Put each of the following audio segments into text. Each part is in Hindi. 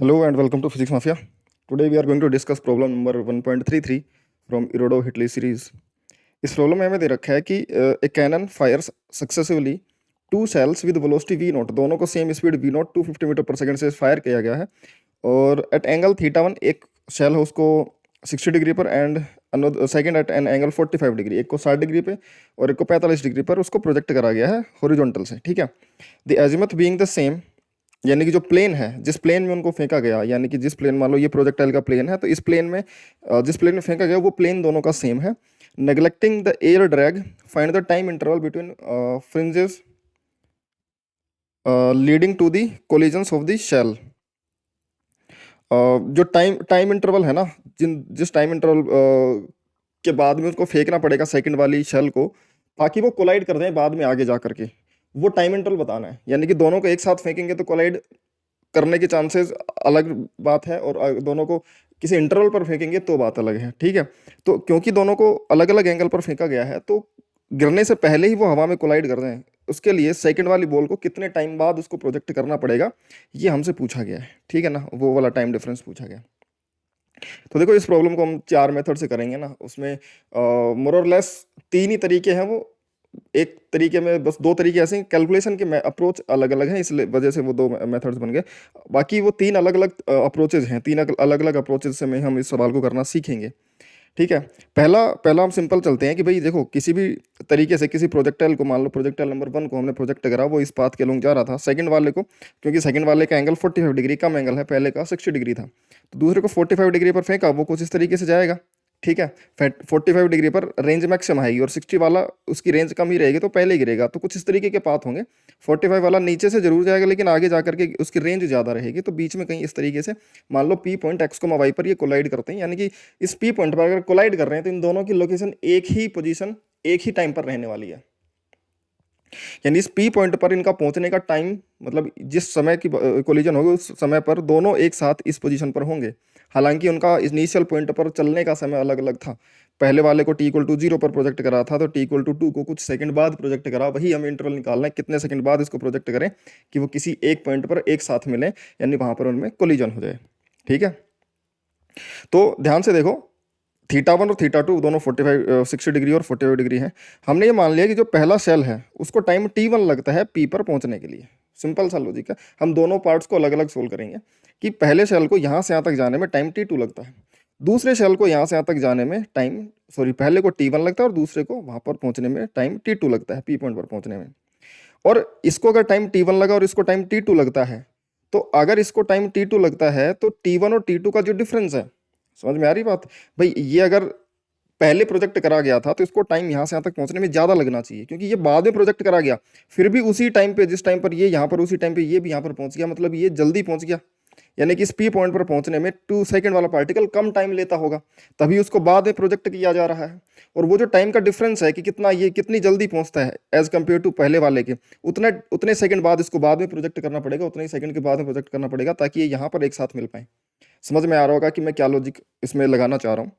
Hello and welcome to Physics Mafia. Today we are going to discuss problem number 1.33 from Irodo Hitley series. इस प्रॉब्लम में हमें दे रखा है कि a cannon fires successively two shells with velocity v naught, दोनों को same speed v naught 250 metre पर सेकंड से फायर किया गया है और एट एंगल थीटा वन एक शेल है उसको 60 डिग्री पर and second at an angle 45 degree, एक को 60 डिग्री पे और एक को 45 डिग्री पर उसको प्रोजेक्ट करा गया है हॉरिजॉन्टल से। ठीक है, the azimuth being the same, यानी कि जो प्लेन है जिस प्लेन में उनको फेंका गया, यानी कि जिस प्लेन, मान लो ये प्रोजेक्टाइल का प्लेन है तो इस प्लेन में जिस प्लेन में फेंका गया वो प्लेन दोनों का सेम है। Neglecting the air drag, find the time interval between fringes leading to the collisions of the shell. जो टाइम इंटरवल है ना, जिस टाइम इंटरवल के बाद में उसको फेंकना पड़ेगा सेकंड वाली शेल को, ताकि वो कोलाइड कर दें बाद में आगे जा करके, वो टाइम इंटरवल बताना है। यानी कि दोनों को एक साथ फेंकेंगे तो कोलाइड करने के चांसेस अलग बात है, और दोनों को किसी इंटरवल पर फेंकेंगे तो बात अलग है। ठीक है, तो क्योंकि दोनों को अलग अलग एंगल पर फेंका गया है तो गिरने से पहले ही वो हवा में कोलाइड कर दें, उसके लिए सेकंड वाली बॉल को कितने टाइम बाद उसको प्रोजेक्ट करना पड़ेगा ये हमसे पूछा गया है। ठीक है ना, वो वाला टाइम डिफरेंस पूछा गया। तो देखो इस प्रॉब्लम को हम 4 मेथड से करेंगे ना, उसमें मोर और लेस 3 ही तरीके हैं। वो एक तरीके में बस 2 तरीके ऐसे हैं, कैलकुलेशन के अप्रोच अलग अलग हैं, इस वजह से वो 2 मेथड्स बन गए। बाकी वो 3 अलग अलग अप्रोचेज हैं, 3 अलग अलग अप्रोचेज से में हम इस सवाल को करना सीखेंगे। ठीक है, पहला हम सिंपल चलते हैं कि भाई देखो किसी भी तरीके से किसी प्रोजेक्टाइल को, मान लो प्रोजेक्टाइल नंबर 1 को हमने प्रोजेक्ट करा, वो इस पाथ के लॉन्ग जा रहा था। सेकंड वाले को, क्योंकि सेकंड वाले का एंगल 45 डिग्री कम एंगल है, पहले का 60 डिग्री था, तो दूसरे को 45 डिग्री पर फेंका, वो कुछ इस तरीके से जाएगा। ठीक है, 45 डिग्री पर रेंज मैक्सिमम आएगी और 60 वाला उसकी रेंज कम ही रहेगी तो पहले गिरेगा, तो कुछ इस तरीके के पाथ होंगे। 45 वाला नीचे से जरूर जाएगा लेकिन आगे जाकर के उसकी रेंज ज़्यादा रहेगी, तो बीच में कहीं इस तरीके से मान लो पी पॉइंट एक्स को वाई पर ये कोलाइड करते हैं। यानी कि इस पी पॉइंट पर अगर कोलाइड कर रहे हैं तो इन दोनों की लोकेशन एक ही पोजीशन एक ही टाइम पर रहने वाली है। यानी इस पी पॉइंट पर इनका पहुंचने का टाइम, मतलब जिस समय की कोलिजन होगी उस समय पर दोनों एक साथ इस पोजीशन पर होंगे। हालांकि उनका इनिशियल पॉइंट पर चलने का समय अलग अलग था। पहले वाले को t=0 पर प्रोजेक्ट करा था तो t=2 को कुछ सेकंड बाद प्रोजेक्ट करा। वही हमें इंटरवल निकालना है कितने सेकंड बाद इसको प्रोजेक्ट करें कि वो किसी एक पॉइंट पर एक साथ मिले, यानी वहां पर उनमें कोलिजन हो जाए। ठीक है, तो ध्यान से देखो, थीटा 1 और थीटा 2 दोनों 60 डिग्री और 45 डिग्री हैं। हमने ये मान लिया कि जो पहला सेल है उसको टाइम t1 लगता है पी पर पहुंचने के लिए। सिंपल सा लॉजिक है, हम दोनों पार्ट्स को अलग अलग सोल्व करेंगे कि पहले सेल को यहाँ से यहाँ तक जाने में टाइम t2 लगता है, दूसरे सेल को यहाँ से यहाँ तक जाने में टाइम, सॉरी, पहले को t1 लगता है और दूसरे को वहाँ पर पहुँचने में टाइम t2 लगता है, पी पॉइंट पर पहुँचने में। और इसको अगर टाइम t1 लगा और इसको टाइम t2 लगता है, तो अगर इसको टाइम t2 लगता है तो t1 और t2 का जो डिफरेंस है, समझ में आ रही बात भाई, ये अगर पहले प्रोजेक्ट करा गया था तो इसको टाइम यहाँ से यहाँ तक पहुँचने में ज़्यादा लगना चाहिए, क्योंकि ये बाद में प्रोजेक्ट करा गया, फिर भी उसी टाइम पे, जिस टाइम पर ये यहाँ पर, उसी टाइम पे ये भी यहाँ पर पहुँच गया, मतलब ये जल्दी पहुँच गया। यानी कि इस पी पॉइंट पर पहुँचने में 2 सेकंड वाला पार्टिकल कम टाइम लेता होगा, तभी उसको बाद में प्रोजेक्ट किया जा रहा है। और वो जो टाइम का डिफरेंस है कि कितना ये कितनी जल्दी पहुँचता है एज कम्पेयर टू पहले वाले के, उतने सेकंड बाद इसको बाद में प्रोजेक्ट करना पड़ेगा, उतने ही सेकंड के बाद में प्रोजेक्ट करना पड़ेगा ताकि ये यहाँ पर एक साथ मिल पाए। समझ में आ रहा होगा कि मैं क्या लॉजिक इसमें लगाना चाह रहा हूँ,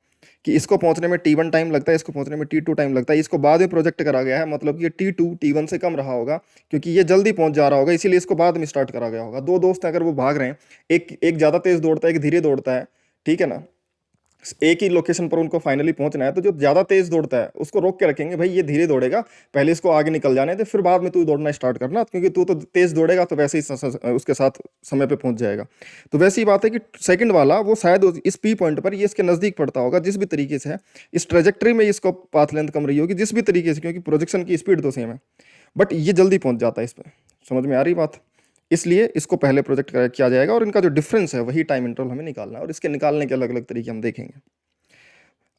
कि इसको पहुंचने में t1 टाइम लगता है, इसको पहुंचने में t2 टाइम लगता है, इसको बाद में प्रोजेक्ट करा गया है, मतलब कि t2 t1 से कम रहा होगा क्योंकि ये जल्दी पहुंच जा रहा होगा, इसीलिए इसको बाद में स्टार्ट करा गया होगा। 2 दोस्त हैं, अगर वो भाग रहे हैं, एक ज़्यादा तेज दौड़ता है, एक धीरे दौड़ता है, ठीक है ना, एक ही लोकेशन पर उनको फाइनली पहुंचना है, तो जो ज़्यादा तेज दौड़ता है उसको रोक के रखेंगे, भाई ये धीरे दौड़ेगा, पहले इसको आगे निकल जाने दे, फिर बाद में तू दौड़ना स्टार्ट करना, क्योंकि तू तो तेज दौड़ेगा तो वैसे ही उसके साथ समय पे पहुंच जाएगा। तो वैसी ही बात है कि सेकंड वाला वो शायद इस पी पॉइंट पर ये इसके नज़दीक पड़ता होगा, जिस भी तरीके से है, इस ट्रेजेक्ट्री में इसको पाथ लेंथ कम रही होगी, जिस भी तरीके से, क्योंकि प्रोजेक्शन की स्पीड तो सेम है, बट ये जल्दी पहुंच जाता है इस पर। समझ में आ रही बात, इसलिए इसको पहले प्रोजेक्ट किया जाएगा और इनका जो डिफरेंस है वही टाइम इंटरवल हमें निकालना है, और इसके निकालने के अलग अलग तरीके हम देखेंगे।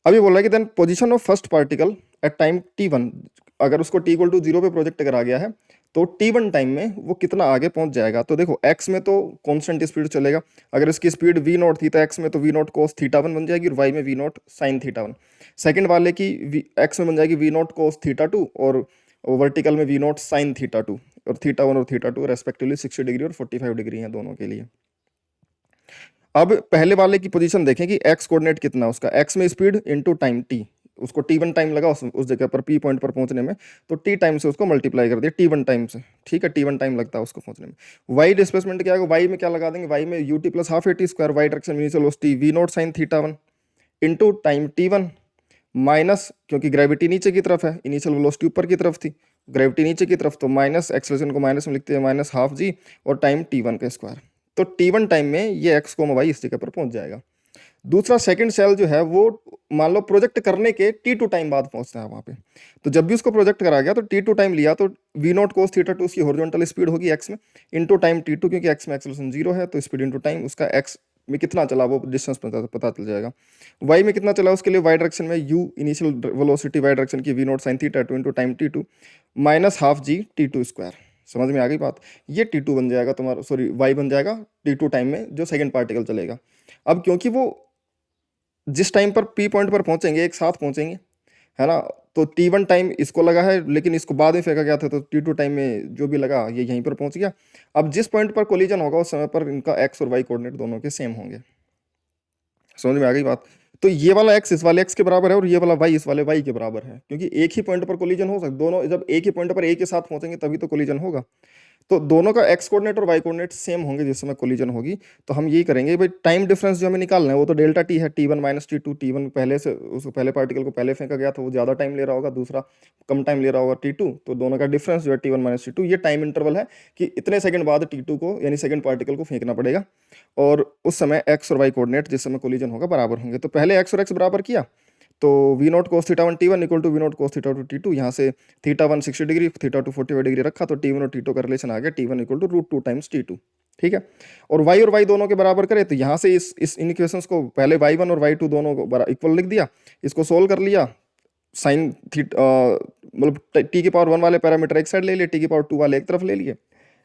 अभी बोला कि then position of first particle at time t1, अगर उसको t=0 पे प्रोजेक्ट करा गया है तो t1 टाइम में वो कितना आगे पहुंच जाएगा। तो देखो x में तो कांस्टेंट स्पीड चलेगा, अगर इसकी स्पीड v0 थी तो x में तो v0 cos θ1 बन जाएगी और y में v0 sin θ1। सेकंड वाले की x में बन जाएगी v0 cos θ2 और वर्टिकल में v0 sin θ2, और θ1 और θ2 रेस्पेक्टिवली 60 डिग्री और 45 डिग्री हैं दोनों के लिए। अब पहले वाले की पोजीशन देखें कि x कोऑर्डिनेट कितना है उसका, x में स्पीड इंटू टाइम t, उसको t1 टाइम लगा उस जगह पर p पॉइंट पर पहुंचने में, तो t टाइम से उसको मल्टीप्लाई कर दिया t1 टाइम से, ठीक है, t1 टाइम लगता है उसको पहुंचने में। y डिस्प्लेसमेंट क्या है, y में क्या लगा देंगे, y में ut plus half A T square y direction initial velocity v naught sine theta 1 into time t1 minus, क्योंकि ग्रेविटी नीचे की तरफ है, इनिशियल वेलोसिटी ऊपर की तरफ थी, ग्रेविटी नीचे की तरफ, तो माइनस एक्सेलरेशन को माइनस में लिखते हैं माइनस हाफ जी और टाइम t1 का स्क्वायर। तो t1 टाइम में ये x को y इस जगह पर पहुंच जाएगा। दूसरा सेकंड सेल जो है वो मान लो प्रोजेक्ट करने के t2 टाइम बाद पहुंचता है वहां पे, तो जब भी उसको प्रोजेक्ट करा गया तो t2 टाइम लिया तो v नॉट कोस थीटा 2 उसकी हॉरिजॉन्टल स्पीड होगी x में इंटू टाइम t2, क्योंकि x में एक्सेलरेशन 0 है तो स्पीड इंटू टाइम उसका x में कितना चला वो डिस्टेंस पता चल जाएगा। y में कितना चला उसके लिए y डायरेक्शन में u initial velocity y direction की v naught sine theta 2 into time t2 minus half g t2 square. समझ में आ गई बात, ये t2 बन जाएगा तुम्हारा, सॉरी y बन जाएगा t2 टाइम में जो सेकंड पार्टिकल चलेगा। अब क्योंकि वो जिस टाइम पर p पॉइंट पर पहुंचेंगे एक साथ पहुंचेंगे, है ना, तो t1 टाइम इसको लगा है लेकिन इसको बाद में फेंका गया था, तो t2 टाइम में जो भी लगा ये यहीं पर पहुंच गया। अब जिस पॉइंट पर कोलिजन होगा उस समय पर इनका x और y कोऑर्डिनेट दोनों के सेम होंगे। समझ में आ गई बात, तो ये वाला x इस वाले x के बराबर है और ये वाला y इस वाले y के बराबर है, क्योंकि एक ही पॉइंट पर कोलिजन हो सकता, दोनों जब एक ही पॉइंट पर एक के साथ पहुंचेंगे तभी तो कोलिजन होगा। तो दोनों का एक्स कोऑर्डिनेट और वाई कोऑर्डिनेट सेम होंगे जिस समय कोलिजन होगी। तो हम यही करेंगे भाई, टाइम डिफरेंस जो हमें निकालना है वो तो डेल्टा टी है, t1 माइनस t2, t1 पहले से उसको पहले पार्टिकल को पहले फेंका गया था वो ज़्यादा टाइम ले रहा होगा, दूसरा कम टाइम ले रहा होगा t2, तो दोनों का डिफरेंस जो है t1 माइनस t2, ये टाइम इंटरवल है कि इतने सेकंड बाद t2 को यानी सेकंड पार्टिकल को फेंकना पड़ेगा, और उस समय एक्स और वाई कोऑर्डिनेट जिस समय कोलिजन होगा बराबर होंगे। तो पहले एक्स और एक्स बराबर किया तो we naught cos theta 1 t1 equal to v naught cos theta 2 t2, यहाँ से थीटा 1 60 डिग्री थीटा 2 45 डिग्री रखा तो t1 और t2 का रिलेशन आ गया t1 equal to root 2 times t2, ठीक है। और y दोनों के बराबर करें तो यहाँ से इस इन इक्वेशंस को पहले y1 और y2 दोनों को इक्वल लिख दिया, इसको सोल्व कर लिया, साइन मतलब t की पावर 1 वाले पैरामीटर एक साइड ले लिए, t की पावर 2 वाले एक तरफ ले लिए,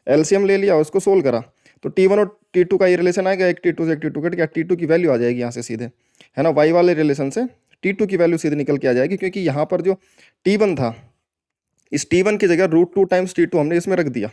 एलसीएम ले लिया, उसको सोल्व करा तो t1 और t2 का ये रिलेशन आएगा, एक t2 से एक t2 कट गया, t2 की वैल्यू आ जाएगी यहाँ से सीधे, है ना, y वाले रिलेशन से t2 की वैल्यू सीधे निकल के आ जाएगी, क्योंकि यहाँ पर जो t1 था इस t1 की जगह रूट 2 टाइम्स t2 हमने इसमें रख दिया,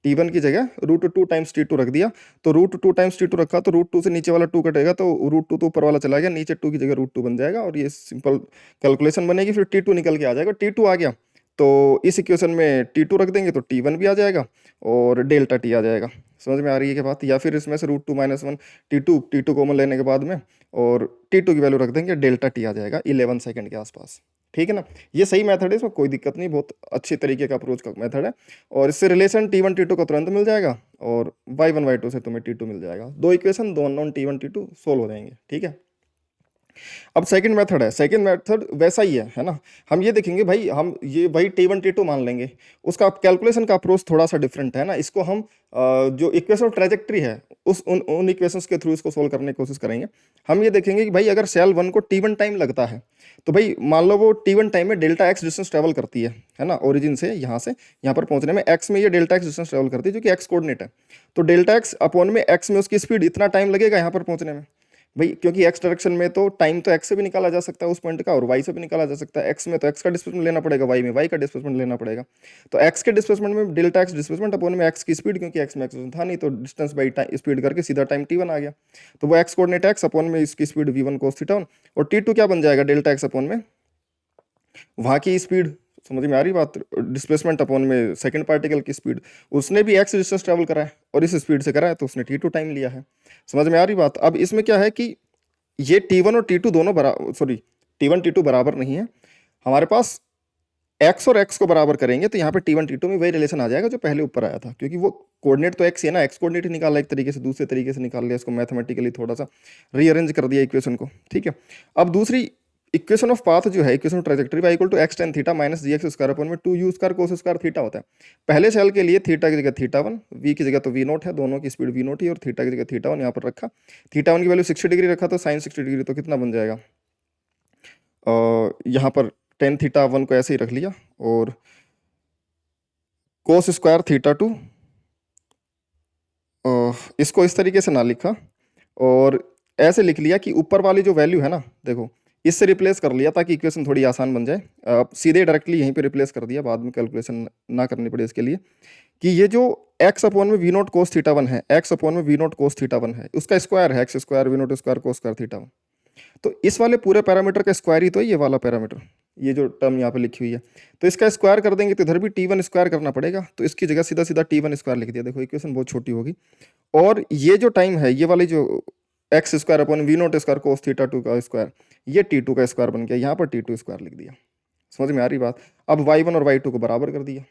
t1 की जगह रूट 2 टाइम्स t2 रख दिया, तो रूट 2 टाइम्स t2 रखा तो रूट 2 से नीचे वाला 2 कटेगा तो रूट 2 तो ऊपर वाला चला गया, नीचे 2 की जगह रूट 2 बन जाएगा और ये सिंपल कैलकुलेशन बनेगी, फिर t2 निकल के आ जाएगा, t2 आ गया तो इस इक्वेशन में t2 रख देंगे तो t1 भी आ जाएगा और डेल्टा t आ जाएगा। समझ में आ रही है क्या बात, या फिर इसमें से रूट 2 माइनस 1 t2 कॉमन लेने के बाद में और t2 की वैल्यू रख देंगे, डेल्टा t आ जाएगा 11 सेकंड के आसपास, ठीक है ना। ये सही मेथड है, इसमें कोई दिक्कत नहीं, बहुत अच्छे तरीके का अप्रोच का मेथड है, और इससे रिलेशन t1 t2 का तुरंत मिल जाएगा और y1 y2 से तुम्हें t2 मिल जाएगा, दो इक्वेशन दो अननोन t1 t2 सोल्व हो जाएंगे, ठीक है। अब सेकंड मेथड है, सेकंड मेथड वैसा ही है ना, हम ये देखेंगे भाई, हम ये वही t1 t2 मान लेंगे, उसका कैलकुलेशन का अप्रोच थोड़ा सा डिफरेंट है ना, इसको हम जो इक्वेशन ऑफ ट्रेजेक्ट्री है उन इक्वेशंस के थ्रू इसको सोल्व करने की कोशिश करेंगे। हम ये देखेंगे कि भाई अगर सेल 1 को t1 टाइम लगता है तो भाई मान लो वो t1 टाइम में डेल्टा x डिस्टेंस ट्रेवल करती है ना, ओरिजिन से यहाँ पर पहुंचने में x में ये डेल्टा x डिस्टेंस ट्रेवल करती है जो कि x कोऑर्डिनेट है, तो डेल्टा x अपॉन में x में उसकी स्पीड इतना टाइम लगेगा यहाँ पर पहुंचने में भाई, क्योंकि x डायरेक्शन में तो टाइम तो x से भी निकाला जा सकता है उस पॉइंट का और y से भी निकाला जा सकता है, x में तो x का डिस्प्लेसमेंट लेना पड़ेगा, y में y का डिस्प्लेसमेंट लेना पड़ेगा, तो x के डिस्प्लेसमेंट में डेल्टा x डिस्प्लेसमेंट अपॉन में x की स्पीड, क्योंकि x में एक्सेलरेशन था नहीं तो डिस्टेंस बाई स्पीड करके सीधा टाइम t1 आ गया, तो वो x कोऑर्डिनेट x अपॉन में इसकी स्पीड v1 cos थीटा 1 और t2 क्या बन जाएगा डेल्टा x अपॉन में वहाँ की स्पीड। समझ में आ रही बात, डिस्प्लेसमेंट अपॉन में सेकंड पार्टिकल की स्पीड, उसने भी x डिस्टेंस ट्रेवल करा है और इस स्पीड से करा है तो उसने t2 टाइम लिया है। समझ में आ रही बात, अब इसमें क्या है कि ये t1 और t2 दोनों t1 t2 बराबर नहीं है, हमारे पास x और x को बराबर करेंगे तो यहाँ पे t1 t2 में वही रिलेशन आ जाएगा जो पहले ऊपर आया था, क्योंकि वो कोऑर्डिनेट तो x है ना, x कोऑर्डिनेट ही निकाला एक तरीके से, दूसरे तरीके से निकाल लिया, इसको मैथमेटिकली थोड़ा सा रीअरेंज कर दिया इक्वेशन को, ठीक है। अब दूसरी इक्वेशन ऑफ पाथ जो है, equation of trajectory y equal to x tan theta minus g x square upon में 2u square cos square theta होता है। पहले सेल के लिए थीटा की जगह थीटा 1, v की जगह तो v नोट है, दोनों की स्पीड v नोट ही, और थीटा की जगह थीटा 1 यहाँ पर रखा, थीटा 1 की वैल्यू 60 डिग्री रखा तो साइन 60 डिग्री तो कितना बन जाएगा, यहाँ पर टेन थीटा 1 को ऐसे ही रख लिया और कोस स्क्वायर थीटा 2 इसको इस तरीके से ना लिखा और ऐसे लिख लिया कि ऊपर वाली जो वैल्यू है ना, देखो इससे रिप्लेस कर लिया ताकि इक्वेशन थोड़ी आसान बन जाए, सीधे डायरेक्टली यहीं पे रिप्लेस कर दिया, बाद में कैलकुलेशन ना करनी पड़े इसके लिए, कि ये जो x अपॉन में वी नोट कोस थीटा 1 है, x अपॉन में वी नोट कोस थीटा 1 है, उसका स्क्वायर है x square v naught square cos square theta 1, तो इस वाले पूरे पैरामीटर का स्क्वायर ही तो है ये वाला पैरामीटर, ये जो टर्म यहाँ पे लिखी हुई है। तो इसका स्क्वायर कर देंगे तो इधर भी T1 स्क्वायर करना पड़ेगा, तो इसकी जगह सीधा सीधा T1 स्क्वायर लिख दिया। देखो इक्वेशन बहुत छोटी होगी। और ये जो टाइम है, ये वाली जो x square upon v naught square cos theta 2 का स्क्वायर, ये T2 का स्क्वायर बन गया, यहाँ पर T2 स्क्वायर लिख दिया। समझ में आ रही बात? अब y1 और y2 को बराबर कर दिया।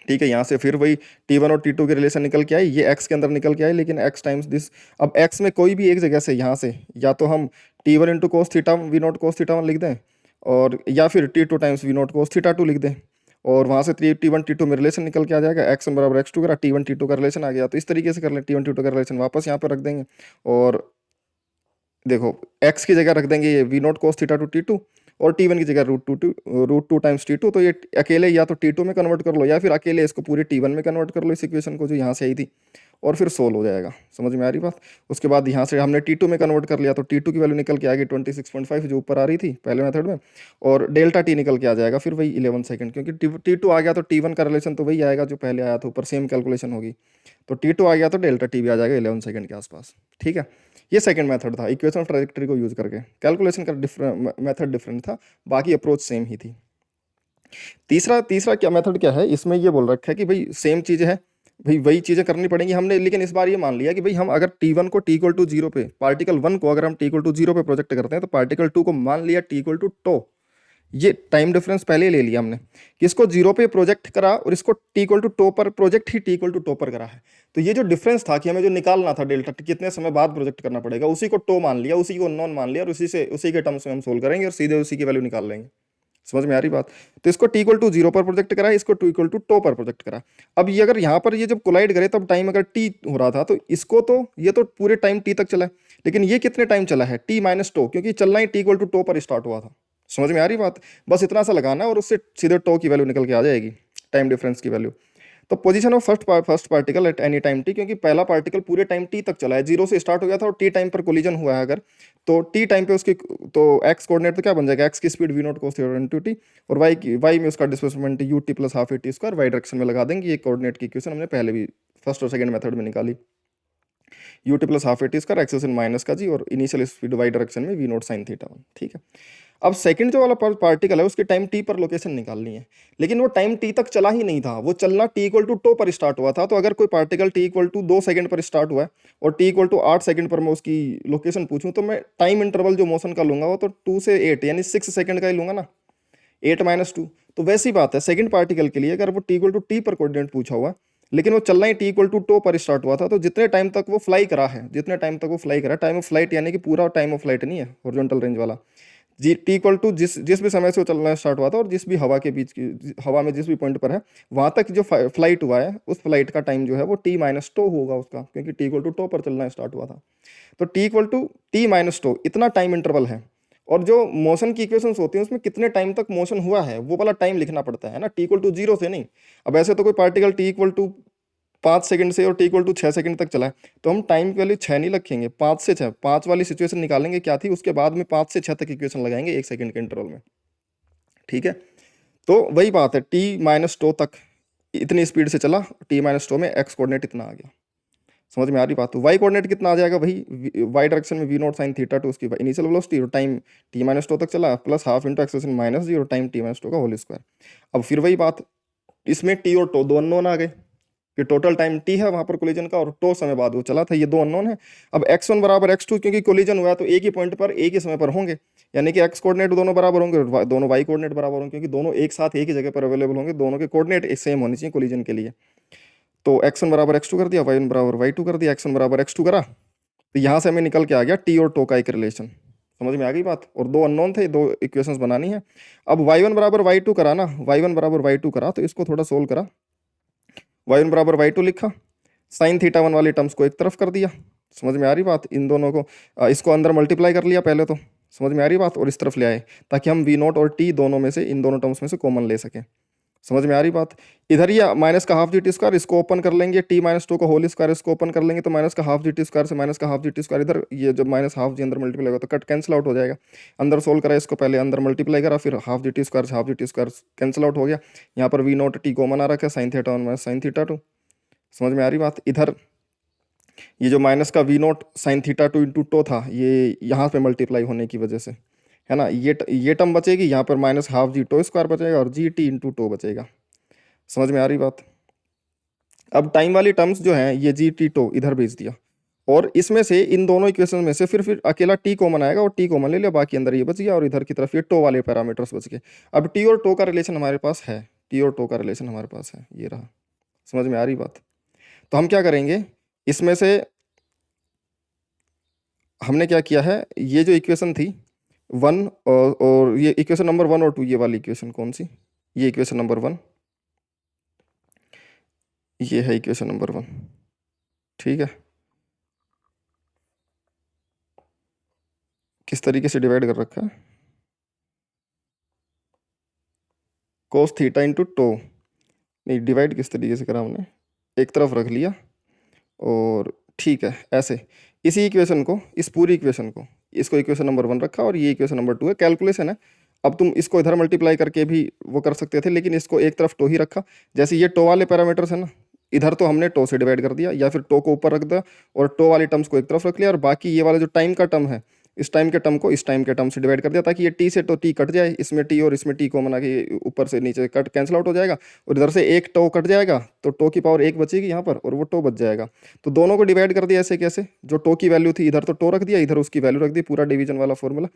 ठीक है, यहाँ से फिर वही T1 और T2 के रिलेशन निकल के आई, ये x के अंदर निकल के आई, लेकिन x टाइम्स दिस। अब x में कोई भी एक जगह से यहाँ से या तो हम T1 into cos theta v naught cos theta 1 लिख दें, और या फिर T2 times v naught cos theta 2 लिख दें, और वहाँ से T1 T2 में रिलेशन निकल के आ जाएगा, x1 बराबर x2 करा, T1 T2 का रिलेशन आ गया। तो इस तरीके से कर लें, T1 T2 का रिलेशन वापस यहाँ पर रख देंगे, और देखो x की जगह रख देंगे ये we naught cos theta 2 T2, और T1 की जगह रूट टू टाइम्स T2। तो ये अकेले या तो T2 में कन्वर्ट कर लो, या फिर अकेले इसको पूरे T1 में कन्वर्ट कर लो, इस इक्वेशन को जो यहाँ से आई थी, और फिर सोल्व हो जाएगा। समझ में आ रही बात? उसके बाद यहाँ से हमने T2 में कन्वर्ट कर लिया, तो T2 की वैल्यू निकल के आ गई 26.5 जो ऊपर आ रही थी पहले मेथड में, और डेल्टा T निकल के आ जाएगा फिर वही 11 सेकंड, क्योंकि T2 आ गया तो T1 का रिलेशन तो वही आएगा जो पहले आया था, ऊपर सेम कैलकुलेशन होगी। तो T2 आ गया तो डेल्टा T भी आ जाएगा 11 सेकंड के आसपास। ठीक है, ये सेकंड मेथड था, इक्वेशन ऑफ ट्रैजेक्टरी को यूज करके। कैलकुलेशन का मेथड डिफरेंट था, बाकी अप्रोच सेम ही थी। तीसरा क्या मेथड क्या है, इसमें ये बोल रखा है कि भाई सेम चीज़ है, भाई वही चीज़ें करनी पड़ेंगी हमने, लेकिन इस बार ये मान लिया कि भाई हम अगर T1 को T इक्वल टू 0 पे, पार्टिकल 1 को अगर हम T इक्वल टू 0 पे प्रोजेक्ट करते हैं, तो पार्टिकल 2 को मान लिया T इक्वल टू टो। ये टाइम डिफरेंस पहले ले लिया हमने कि इसको 0 पे प्रोजेक्ट करा, और इसको T इक्वल टू टो पर प्रोजेक्ट ही T इक्वल टू टो पर करा है। तो ये जो डिफरेंस था कि हमें जो निकालना था डेल्टा T कितने समय बाद प्रोजेक्ट करना पड़ेगा, उसी को टो मान लिया, उसी को नॉन मान लिया, और उसी के टर्म्स में हम सोल्व करेंगे और सीधे उसी की वैल्यू निकाल लेंगे। समझ में आ रही बात? तो इसको T इक्वल टू 0 पर प्रोजेक्ट करा, इसको T इक्वल टू टो पर प्रोजेक्ट करा। अब ये अगर यहाँ पर ये जब कोलाइड करे तब टाइम अगर T हो रहा था, तो इसको तो ये तो पूरे टाइम T तक चला है, लेकिन ये कितने टाइम चला है, T माइनस टो, क्योंकि चलना ही T इक्वल टू टो पर स्टार्ट हुआ था। समझ में आ रही बात? बस इतना सा लगाना है और उससे सीधे टो की वैल्यू निकल के आ जाएगी, टाइम डिफरेंस की वैल्यू। तो position of first particle at any time T, क्योंकि पहला पार्टिकल पूरे टाइम T तक चला है, 0 से स्टार्ट हो गया था और T टाइम पर कोलिजन हुआ है अगर, तो T टाइम पे उसकी तो x कोऑर्डिनेट तो क्या बन जाएगा, x की speed v not cos theta into t, और y में उसका displacement ut plus half at square y direction में लगा देंगे। ये कोऑर्डिनेट की इक्वेशन हमने पहले भी फर्स्ट और सेकंड मेथड में निकाली, ut plus half at square access in minus का जी, और इनिशियल स्पीड y डायरेक्शन में v नॉट साइन थीटा 1। ठीक है, अब सेकंड जो वाला पार्टिकल है उसकी टाइम T पर लोकेशन निकालनी है, लेकिन वो टाइम T तक चला ही नहीं था, वो चलना T इक्वल टू टो पर स्टार्ट हुआ था। तो अगर कोई particle T equal to 2 second पर स्टार्ट हुआ है और T इक्वल टू 8 सेकंड पर मैं उसकी लोकेशन पूछूं, तो मैं टाइम इंटरवल जो मोशन का लूंगा वो तो 2 से 8 यानी 6 सेकंड का ही लूंगा ना, 8 माइनस 2। तो वैसी बात है सेकंड पार्टिकल के लिए, अगर वो T इक्वल टू T पर कोऑर्डिनेट पूछा हुआ, लेकिन वो चलना ही T इक्वल टू टो पर स्टार्ट हुआ था, तो जितने टाइम तक वो फ्लाई करा है, जितने टाइम तक वो फ्लाई करा, टाइम ऑफ फ्लाइट यानी कि पूरा टाइम ऑफ फ्लाइट नहीं है हॉरिजॉन्टल रेंज वाला, जी T इक्वल टू जिस भी समय से वो चलना स्टार्ट हुआ था और जिस भी हवा के बीच की, हवा में जिस भी पॉइंट पर है वहाँ तक जो फ्लाइट हुआ है, उस फ्लाइट का टाइम जो है वो T माइनस टो होगा उसका, क्योंकि T इक्वल टू टो पर चलना स्टार्ट हुआ था। तो T equal to T minus tau इतना टाइम इंटरवल है, और जो मोशन की इक्वेशंस होती हैं उसमें कितने टाइम तक मोशन हुआ है वो वाला टाइम लिखना पड़ता है ना, T इक्वल टू 0 से नहीं। अब ऐसे तो कोई particle T equal to 5 second से और T इक्वल टू 6 सेकंड तक चला है, तो हम टाइम की वैल्यू 6 नहीं रखेंगे, 5 से 6, 5 वाली सिचुएशन निकालेंगे क्या थी, उसके बाद में 5 से 6 तक इक्वेशन लगाएंगे 1 सेकंड के इंटरवल में। ठीक है, तो वही बात है, T माइनस टो तक इतनी स्पीड से चला, T माइनस टो में x कोऑर्डिनेट इतना आ गया। समझ में आ रही बात? तो y कोऑर्डिनेट कितना आ जाएगा भाई, y डायरेक्शन में v naught sine theta two उसकी इनिशियल वेलोसिटी, और टाइम T माइनस टो तक चला plus half into acceleration minus g, और टाइम T माइनस टो का होल स्क्वायर। अब फिर वही बात, इसमें T और टो दो अननोन आ गए कि टोटल टाइम T है वहां पर कोलिजन का, और टो समय बाद वो चला था, ये दो अननोन है। अब x1 बराबर x2, क्योंकि कोलिजन हुआ है तो एक ही पॉइंट पर एक ही समय पर होंगे, यानी कि x कोऑर्डिनेट दोनों बराबर होंगे और दोनों y कोऑर्डिनेट बराबर होंगे, क्योंकि दोनों एक साथ एक ही जगह पर अवेलेबल होंगे, दोनों के कोऑर्डिनेट सेम होने चाहिए कोलिजन के लिए। तो x1 बराबर x2 कर दिया, y1 बराबर y2 कर दिया, x1 बराबर x2 करा, तो यहाँ से हमें निकल के आ गया T और टो का एक रिलेशन। समझ में आ गई बात? और दो अननोन थे, दो इक्वेशंस बनानी है। अब y1 बराबर y2 करा ना, y1 बराबर y2 करा, तो इसको थोड़ा सोल्व करा, y1 बराबर y2 लिखा, साइन थीटा 1 वाली टर्म्स को एक तरफ कर दिया। समझ में आ रही बात? इन दोनों को इसको अंदर मल्टीप्लाई कर लिया पहले तो, समझ में आ रही बात, और इस तरफ ले आए ताकि हम v नॉट और t दोनों में से, इन दोनों टर्म्स में से कॉमन ले सकें। समझ में आ रही बात? इधर ही माइनस का हाफ जी टी स्क्वायर, इसको ओपन कर लेंगे, T माइनस टू का होल स्क्वायर इसको ओपन कर लेंगे, तो माइनस का हाफ जी टी स्क्वायर से माइनस का हाफ जी टी स्क्वायर, इधर ये जब माइनस हाफ जी अंदर मल्टीप्लाई होगा तो कट कैंसिल आउट हो जाएगा। अंदर सोल्व करा इसको, पहले अंदर मल्टीप्लाई करा, फिर हाफ जी टी स्क्वायर से half G T square cancel out हो गया। यहाँ पर v नॉट t कॉमन आ रखा है, sign theta 1 minus sign theta 2। समझ में आ रही बात? इधर ये जो माइनस का v naught sine theta two into tau था, ये यहाँ पे मल्टीप्लाई होने की वजह से, है ना, ये टर्म बचेगी, यहाँ पर minus half g tau square बचेगा और जी टी इंटू टो बचेगा। समझ में आ रही बात? अब टाइम वाली टर्म्स जो हैं ये जी टी टो इधर भेज दिया, और इसमें से इन दोनों इक्वेशन में से फिर अकेला टी कॉमन आएगा और टी कॉमन ले लिया, बाकी अंदर ये बच गया और इधर की तरफ ये टो वाले पैरामीटर्स बच गए। अब टी और टो का रिलेशन हमारे पास है, टी और टो का रिलेशन हमारे पास है, ये रहा। समझ में आ रही बात? तो हम क्या करेंगे, इसमें से हमने क्या किया है, ये जो इक्वेशन थी वन और ये इक्वेशन नंबर 1 और 2, ये वाली इक्वेशन कौन सी, ये इक्वेशन नंबर 1, ये है इक्वेशन नंबर 1, ठीक है। किस तरीके से डिवाइड कर रखा है, कोस थीटा इंटू टो, नहीं डिवाइड किस तरीके से करा हमने, एक तरफ रख लिया और ठीक है ऐसे, इसी इक्वेशन को, इस पूरी इक्वेशन को, इसको इक्वेशन नंबर 1 रखा और ये इक्वेशन नंबर 2 है, कैलकुलेशन है। अब तुम इसको इधर मल्टीप्लाई करके भी वो कर सकते थे, लेकिन इसको एक तरफ टो ही रखा, जैसे ये टो वाले पैरामीटर्स है ना, इधर तो हमने टो से डिवाइड कर दिया, या फिर टो को ऊपर रख दिया और टो वाली टर्म्स को एक तरफ रख लिया, और बाकी ये वाला जो टाइम का टर्म है, इस टाइम के टर्म को इस टाइम के टर्म से डिवाइड कर दिया, ताकि ये टी से तो टी कट जाए, इसमें टी और इसमें टी कॉमन आके ऊपर से नीचे कट कैंसिल आउट हो जाएगा, और इधर से एक टो कट जाएगा तो टो की पावर 1 बचेगी यहाँ पर, और वो टो बच जाएगा। तो दोनों को डिवाइड कर दिया ऐसे कैसे, जो टो की वैल्यू थी इधर तो टो रख दिया, इधर उसकी वैल्यू रख दी, पूरा डिवीजन वाला फॉर्मूला,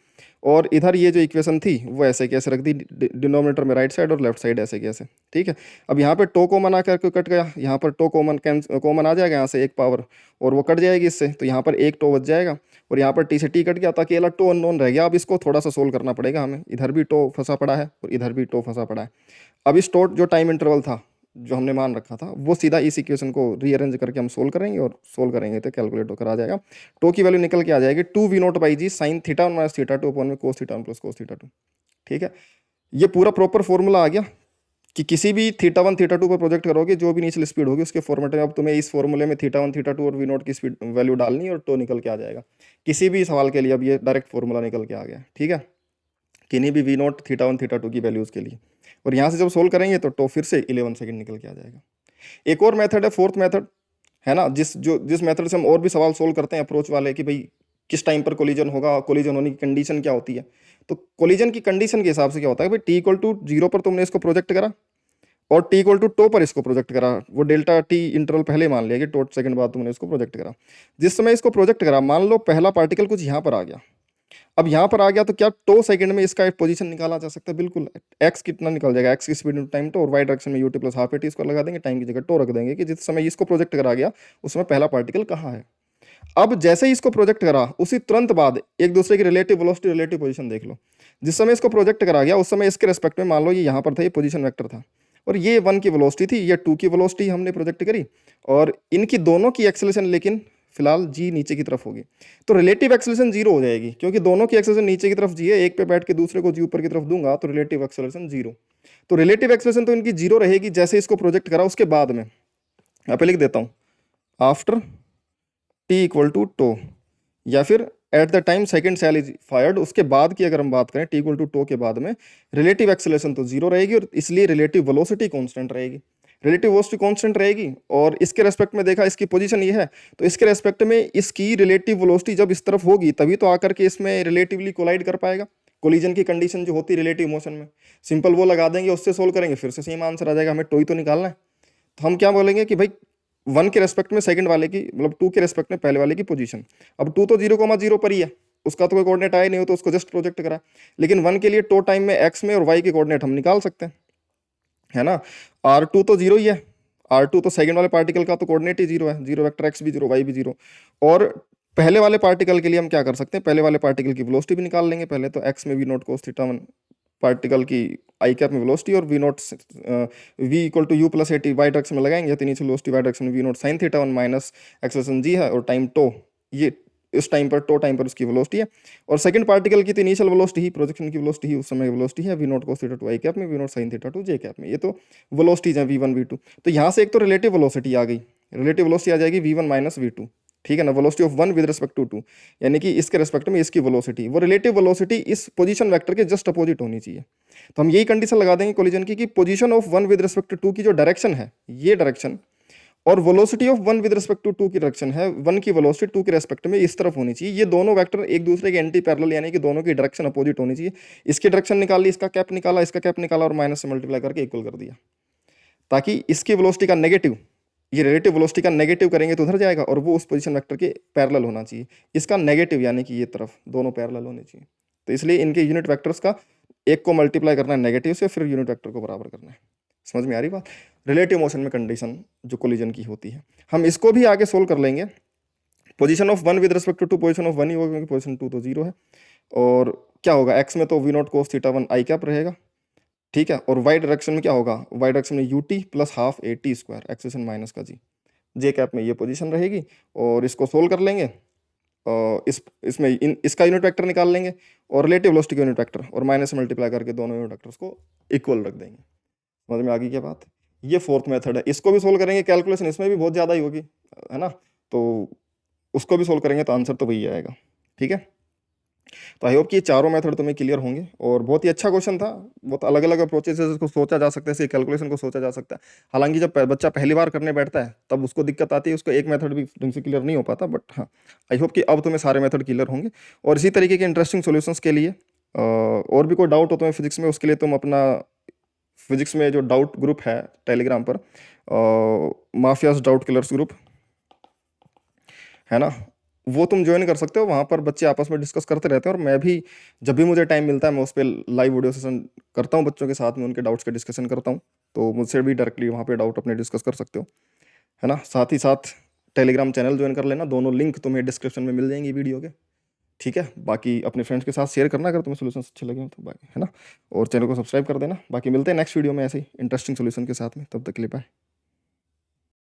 और इधर ये जो इक्वेशन थी वो ऐसे कैसे रख दी, डिनोमिनेटर में राइट साइड और लेफ्ट साइड ऐसे कैसे, ठीक है। अब यहाँ पे टो कॉमन आकर कट गया, यहाँ पर टो कॉमन आ जाएगा यहाँ से एक पावर, और वो कट जाएगी इससे, तो यहाँ पर एक टो बच जाएगा, और यहाँ पर टी से टी कट गया, तो अकेला टो अननोन रह गया। अब इसको थोड़ा सा सोल्व करना पड़ेगा हमें, इधर भी टो फंसा पड़ा है और इधर भी टो फंसा पड़ा है। अब इस टो जो टाइम इंटरवल था जो हमने मान रखा था, वो सीधा इस इक्वेशन को रीअरेंज करके हम सोल्व करेंगे, और सोल्व करेंगे तो कैलकुलेट होकर आ जाएगा। टो की वैल्यू निकल के आ जाएगी 2v0/g sine theta 1 minus theta 2 upon में cos theta 1 plus cos theta 2, ठीक है। ये पूरा प्रॉपर फॉर्मूला आ गया कि किसी भी थीटा 1 थीटा 2 पर प्रोजेक्ट करोगे, जो भी इनिशियल स्पीड होगी उसके फॉर्मेट में अब तुम्हें इस फॉर्मूले में थीटा 1 थीटा 2 और v0 की स्पीड वैल्यू डालनी है और टो निकल के आ जाएगा किसी भी सवाल के लिए। अब ये डायरेक्ट फॉर्मूला निकल के आ गया, ठीक है, किन्हीं भी v0 थीटा 1 थीटा 2 की वैल्यूज़ के लिए। और यहाँ से जब सोल्व करेंगे तो टो फिर से 11 सेकंड निकल के आ जाएगा। एक और मेथड है, फोर्थ मेथड है ना, जिस मेथड से हम और भी सवाल सोल्व करते हैं अप्रोच वाले, कि भाई किस टाइम पर कोलिजन होगा, कोलिजन होने की कंडीशन क्या होती है। तो कोलिजन की कंडीशन के हिसाब से क्या होता है, भाई टी इक्वल टू 0 पर तुमने इसको प्रोजेक्ट करा और टी इक्वल टू टो पर इसको प्रोजेक्ट करा, वो डेल्टा टी इंटरवल पहले मान लिया कि टो सेकंड बाद तुमने इसको प्रोजेक्ट करा। जिस समय इसको प्रोजेक्ट करा, मान लो पहला पार्टिकल कुछ यहाँ पर आ गया, अब यहाँ पर आ गया तो क्या टो सेकंड में इसका एक पोजीशन निकाला जा सकता है? बिल्कुल। एक्स कितना निकल जाएगा, एक्स की स्पीड टाइम टो, और वाई डायरेक्शन में UT plus half A T इसको लगा देंगे, टाइम की जगह टो रख देंगे कि जिस समय इसको प्रोजेक्ट करा गया उस समय पहला पार्टिकल कहाँ है। अब जैसे ही इसको प्रोजेक्ट करा उसी तुरंत बाद एक दूसरे की रिलेटिव वेलोसिटी रिलेटिव पोजीशन देख लो। जिस समय इसको प्रोजेक्ट करा गया उस समय इसके रेस्पेक्ट में मान लो ये यहाँ पर था, ये पोजीशन वेक्टर था, और ये 1 की वेलोसिटी थी, ये 2 की वेलोसिटी हमने प्रोजेक्ट करी, और इनकी दोनों की एक्सेलरेशन लेकिन फिलहाल जी नीचे की तरफ होगी, तो रिलेटिव एक्सेलरेशन 0 हो जाएगी, क्योंकि दोनों की एक्सेलरेशन नीचे की तरफ जी है, एक पे बैठ के दूसरे को जी ऊपर की तरफ दूंगा तो रिलेटिव एक्सेलरेशन 0। तो रिलेटिव एक्सेलरेशन तो इनकी 0 रहेगी जैसे इसको प्रोजेक्ट करा उसके बाद में। यहाँ पे लिख देता हूँ after T equal to tau, या फिर at the time second shell is fired, उसके बाद की अगर हम बात करें टी इक्वल टू टो के बाद में, रिलेटिव एक्सेलरेशन तो 0 रहेगी और इसलिए रिलेटिव वेलोसिटी कांस्टेंट रहेगी, रिलेटिव वेलोसिटी कांस्टेंट रहेगी। और इसके रेस्पेक्ट में देखा इसकी पोजीशन ये है, तो इसके रेस्पेक्ट में इसकी रिलेटिव वेलोसिटी जब इस तरफ होगी तभी तो आकर के इसमें रिलेटिवली कोलाइड कर पाएगा। कोलिजन की कंडीशन जो होती है रिलेटिव मोशन में, सिंपल वो लगा देंगे, उससे सोल्व करेंगे, फिर से सेम आंसर आ जाएगा, हमें टो ही तो निकालना है। तो हम क्या बोलेंगे कि भाई 1 के रेस्पेक्ट में सेकंड वाले की, मतलब 2 के रेस्पेक्ट में पहले वाले की पोजीशन, अब 2 तो 0,0 पर ही है, उसका तो कोई कोऑर्डिनेट आया नहीं हो तो उसको जस्ट प्रोजेक्ट करा, लेकिन 1 के लिए टो टाइम में एक्स में और वाई के कोऑर्डिनेट हम निकाल सकते हैं, है ना। R2 तो 0 ही है, R2 तो सेकंड वाले पार्टिकल का तो कोऑर्डिनेट ही 0 है, 0 वेक्टर एक्स भी 0 वाई भी 0। और पहले वाले पार्टिकल के लिए हम क्या कर सकते हैं, पहले वाले पार्टिकल की वेलोसिटी भी निकाल लेंगे पहले, तो एक्स में v0 cos थीटा 1 पार्टिकल की आई कैप में वेलोसिटी, और v0 v equal to u plus a t y direction में लगाएंगे, तो इनिशियल वेलोसिटी वाई डायरेक्शन में v0 sine theta 1 minus acceleration g है, और टाइम टो, ये इस टाइम पर टो टाइम पर उसकी वेलोसिटी है, और सेकंड पार्टिकल की तो इनिशियल वेलोसिटी ही, प्रोजेक्शन की वेलोसिटी ही उस समय वेलोसिटी है, v0 cos थीटा 2 आई कैप में, v0 sin थीटा 2 जे कैप में, ये तो वेलोसिटीज हैं v1 v2। तो यहाँ से एक तो रिलेटिव वेलोसिटी आ गई, रिलेटिव वेलोसिटी आ जाएगी v1 माइनस v2, ठीक है ना, velocity of 1 with respect to 2, यानी कि इसके रिस्पेक्ट में इसकी वेलोसिटी, वो रिलेटिव वेलोसिटी इस पोजीशन वेक्टर के जस्ट अपोजिट होनी चाहिए। तो हम यही कंडीशन लगा देंगे कोलिजन की कि position of 1 with respect to 2 की जो डायरेक्शन है, ये डायरेक्शन, और velocity of one with respect to two की डायरेक्शन है, वन की वेलोसिटी टू के रेस्पेक्ट में इस तरफ होनी चाहिए। ये दोनों वेक्टर एक दूसरे के एंटी पैरेलल, यानी कि दोनों की डायरेक्शन अपोजिट होनी चाहिए। इसकी डायरेक्शन निकाल ली, इसका कैप निकाला, इसका कैप निकाला और माइनस से मल्टीप्लाई करके इक्वल कर दिया, ताकि इसकी वेलोसिटी का नेगेटिव, ये रिलेटिव वेलोसिटी का नेगेटिव करेंगे तो उधर जाएगा, और वो उस पोजीशन वेक्टर के पैरेलल होना चाहिए। इसका नेगेटिव यानी कि ये तरफ दोनों पैरेलल होने चाहिए। तो इसलिए इनके यूनिट वेक्टर्स का एक को मल्टीप्लाई करना है नेगेटिव से, फिर यूनिट वेक्टर को बराबर करना है। समझ में आ रही बात? रिलेटिव मोशन में कंडीशन जो कोलिजन की होती है, हम इसको भी आगे सोल्व कर लेंगे। Position of one with respect to position of one ही होगा, क्योंकि पोजीशन टू तो जीरो है। और क्या होगा, एक्स में तो we naught cos theta one I cap रहेगा, ठीक है। और वाई डायरेक्शन में क्या होगा, वाई डायरेक्शन में U T plus half A T square, acceleration minus का जी, जे कैप में ये पोजीशन रहेगी। और इसको सोल्व कर लेंगे, इसमें इसका यूनिट वेक्टर निकाल लेंगे और रिलेटिव वेलोसिटी का यूनिट वेक्टर, और माइनस से मल्टीप्लाई करके दोनों यूनिट वेक्टर्स को इक्वल रख देंगे। समझ में आ गई क्या बात? ये फोर्थ मेथड है, इसको भी सोल्व करेंगे। कैलकुलेशन इसमें भी बहुत ज़्यादा ही होगी, है ना, तो उसको भी सोल्व करेंगे तो आंसर तो वही आएगा, ठीक है। तो आई होप कि ये चारों मेथड तुम्हें क्लियर होंगे, और बहुत ही अच्छा क्वेश्चन था। बहुत अलग अलग अप्रोचेस से इसको सोचा जा सकता है, इसे कैलकुलेशन को सोचा जा सकता है। हालांकि जब बच्चा पहली बार करने बैठता है तब उसको दिक्कत आती है, उसको एक मेथड भी ढंग से क्लियर नहीं हो पाता, बट हाँ, आई होप कि अब तुम्हें सारे मेथड क्लियर होंगे। और इसी तरीके के इंटरेस्टिंग सोल्यूशंस के लिए और भी कोई डाउट हो तुम्हें फिजिक्स में, उसके लिए तुम अपना फिजिक्स में जो डाउट ग्रुप है टेलीग्राम पर, माफियाज डाउट किलर्स ग्रुप है ना, वो तुम ज्वाइन कर सकते हो। वहाँ पर बच्चे आपस में डिस्कस करते रहते हैं, और मैं भी जब भी मुझे टाइम मिलता है मैं उस पर लाइव वीडियो सेशन करता हूँ बच्चों के साथ में, उनके डाउट्स का डिस्कशन करता हूँ। तो मुझसे भी डायरेक्टली वहाँ पे डाउट अपने डिस्कस कर सकते हो, है ना। साथ ही साथ टेलीग्राम चैनल ज्वाइन कर लेना, दोनों लिंक तुम्हें डिस्क्रिप्शन में मिल जाएंगी वीडियो के, ठीक है। बाकी अपने फ्रेंड्स के साथ शेयर करना अगर तुम्हें सोल्यूशन अच्छे लगे हो तो, बाकी है ना। और चैनल को सब्सक्राइब कर देना। बाकी मिलते हैं नेक्स्ट वीडियो में ऐसे ही इंटरेस्टिंग सोल्यूशन के साथ में, तब तक के लिए बाय।